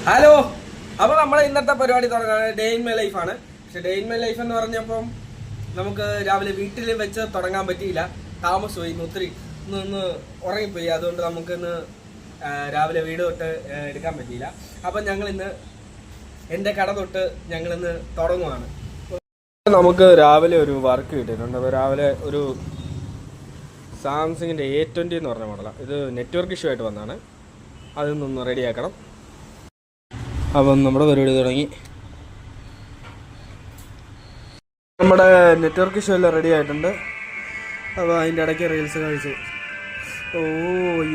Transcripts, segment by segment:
Hello, അപ്പോൾ നമ്മൾ ഇന്നത്തെ പരിപാടി തുടങ്ങുന്നത് ഡേ ഇൻ മൈ ലൈഫാണ്. പക്ഷെ ഡേ ഇൻ മൈ ലൈഫ് എന്ന് പറഞ്ഞപ്പം നമുക്ക് രാവിലെ വീട്ടിൽ വെച്ച് തുടങ്ങാൻ പറ്റിയില്ല, താമസമായി ഒത്തിരി ഒന്ന് ഉറങ്ങിപ്പോയി. അതുകൊണ്ട് നമുക്കിന്ന് രാവിലെ വീട് തൊട്ട് എടുക്കാൻ പറ്റിയില്ല. അപ്പം ഞങ്ങളിന്ന് എൻ്റെ കട തൊട്ട് ഞങ്ങളിന്ന് തുടങ്ങുവാണ്. നമുക്ക് രാവിലെ ഒരു വർക്ക് കിട്ടിയിട്ടുണ്ട്. അപ്പോൾ രാവിലെ ഒരു സാംസങ്ങിൻ്റെ A20 എന്ന് പറഞ്ഞ മോഡലാണ്. ഇത് നെറ്റ്വർക്ക് ഇഷ്യൂ ആയിട്ട് വന്നതാണ്, അതൊന്നൊന്ന് റെഡിയാക്കണം. അപ്പം നമ്മുടെ പരിപാടി തുടങ്ങി. നമ്മുടെ നെറ്റ്വർക്ക് ഇഷ്യൂ എല്ലാം റെഡി ആയിട്ടുണ്ട്. അപ്പോൾ അതിൻ്റെ ഇടയ്ക്ക് റീൽസ് കഴിച്ചു.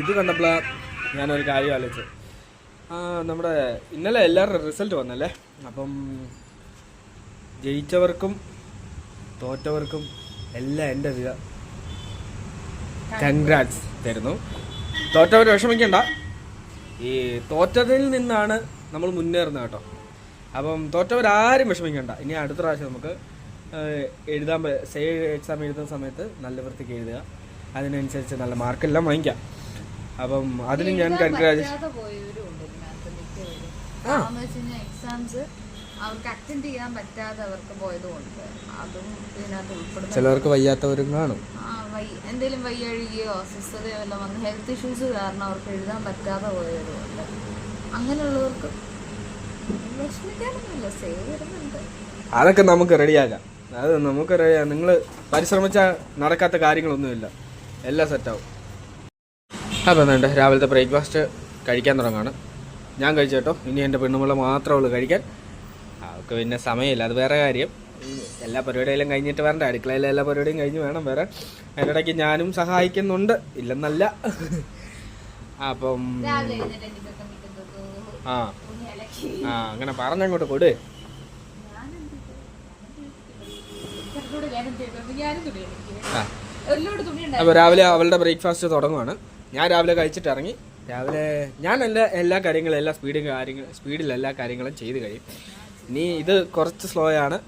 ഇത് കണ്ടപ്പോഴാണ് ഞാനൊരു കാര്യം ആലോചിച്ചു. നമ്മുടെ ഇന്നലെ എല്ലാവരുടെ റിസൾട്ട് വന്നല്ലേ. അപ്പം ജയിച്ചവർക്കും തോറ്റവർക്കും എല്ലാം എൻ്റെ വിധ കൺഗ്രാറ്റ്സ് തരുന്നു. തോറ്റവർ വിഷമിക്കണ്ട, ഈ തോറ്റതിൽ നിന്നാണ് നമ്മൾ മുന്നേറുന്നത് കേട്ടോ. അപ്പം തോറ്റവരാരും വിഷമിക്കണ്ട. ഇനി അടുത്ത പ്രാവശ്യം നമുക്ക് എഴുതാൻ എക്സാം എഴുതുന്ന സമയത്ത് നല്ല വൃത്തിക്ക് എഴുതുക, അതിനനുസരിച്ച് നല്ല മാർക്കെല്ലാം വാങ്ങിക്കാം. അപ്പം അതിന് ഞാൻ കൺഗ്രാജുലേഷൻ. ചിലവർക്ക് വയ്യാത്തവരും കാണും. എന്തെങ്കിലും വയ്യഴുകിയോ അസ്വസ്ഥതയോ എല്ലാം വന്ന് ഹെൽത്ത് ഇഷ്യൂസ് കാരണം അവർക്ക് എഴുതാൻ പറ്റാതെ പോയതുകൊണ്ട് അങ്ങനെയുള്ളവർക്ക് വിഷമിക്കാറൊന്നുമില്ല, സേവ് വരുന്നുണ്ട്. അതൊക്കെ നമുക്ക് റെഡിയാക്കാം. അത് നമുക്ക് റെഡിയാക്കാം. നിങ്ങൾ പരിശ്രമിച്ചാൽ നടക്കാത്ത കാര്യങ്ങളൊന്നുമില്ല, എല്ലാം സെറ്റാവും. അപ്പം എന്താ രാവിലത്തെ ബ്രേക്ക്ഫാസ്റ്റ് കഴിക്കാൻ തുടങ്ങാണ്. ഞാൻ കഴിച്ചു കേട്ടോ. ഇനി എൻ്റെ പെണ്ണുമുള്ള മാത്രമേ ഉള്ളൂ കഴിക്കാൻ. അവർക്ക് പിന്നെ സമയമില്ല, അത് വേറെ കാര്യം. എല്ലാ പരിപാടിയെല്ലാം കഴിഞ്ഞിട്ട് വരണ്ട, അടുക്കളയിലെ എല്ലാ പരിപാടിയും കഴിഞ്ഞ് വേണം വരാൻ. അതിനിടയ്ക്ക് ഞാനും സഹായിക്കുന്നുണ്ട്, ഇല്ലെന്നല്ല. അപ്പം അങ്ങനെ പറഞ്ഞങ്ങോട്ട് കൊടു. അപ്പോൾ രാവിലെ അവളുടെ ബ്രേക്ക്ഫാസ്റ്റ് തുടങ്ങുവാണ്. ഞാൻ രാവിലെ കഴിച്ചിട്ട് ഇറങ്ങി. രാവിലെ ഞാൻ എല്ലാ കാര്യങ്ങളും സ്പീഡിൽ എല്ലാ കാര്യങ്ങളും ചെയ്ത് കഴിയും. ഇനി ഇത് കുറച്ച് സ്ലോ ആണ്.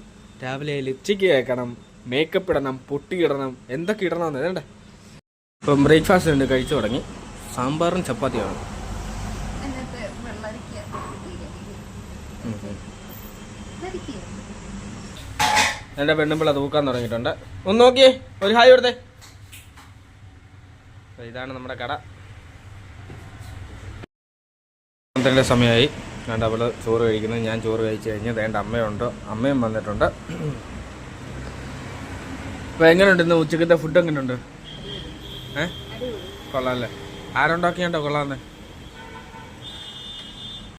രാവിലെ ലിപ്സ്റ്റിക്ക് കേൾക്കണം, മേക്കപ്പ് ഇടണം, പൊട്ടിയിടണം, എന്തൊക്കെ ഇടണമെന്ന് വേണ്ടേ. ഇപ്പം ബ്രേക്ക്ഫാസ്റ്റ് ഉണ്ട്, കഴിച്ചു തുടങ്ങി. സാമ്പാറും ചപ്പാത്തിയാണ്. എൻ്റെ പെണ്ണുമ്പിള്ള തൂക്കാൻ തുടങ്ങിയിട്ടുണ്ട്. ഒന്ന് നോക്കിയേ, ഒരു ഹായ് കൊടുത്തേ. ഇതാണ് നമ്മുടെ കട. പന്ത്രണ്ട് സമയമായി. വേണ്ട അവൾ ചോറ് കഴിക്കുന്നത്, ഞാൻ ചോറ് കഴിച്ച് കഴിഞ്ഞ് വേണ്ട അമ്മയും വന്നിട്ടുണ്ട്. അപ്പോൾ എങ്ങനെയുണ്ട് ഇന്ന് ഉച്ചക്കത്തെ ഫുഡ്? എങ്ങനെയുണ്ട്? കൊള്ളാമല്ലേ? ആരുണ്ടാക്കിയാണ്ടോ കൊള്ളാമെന്ന്?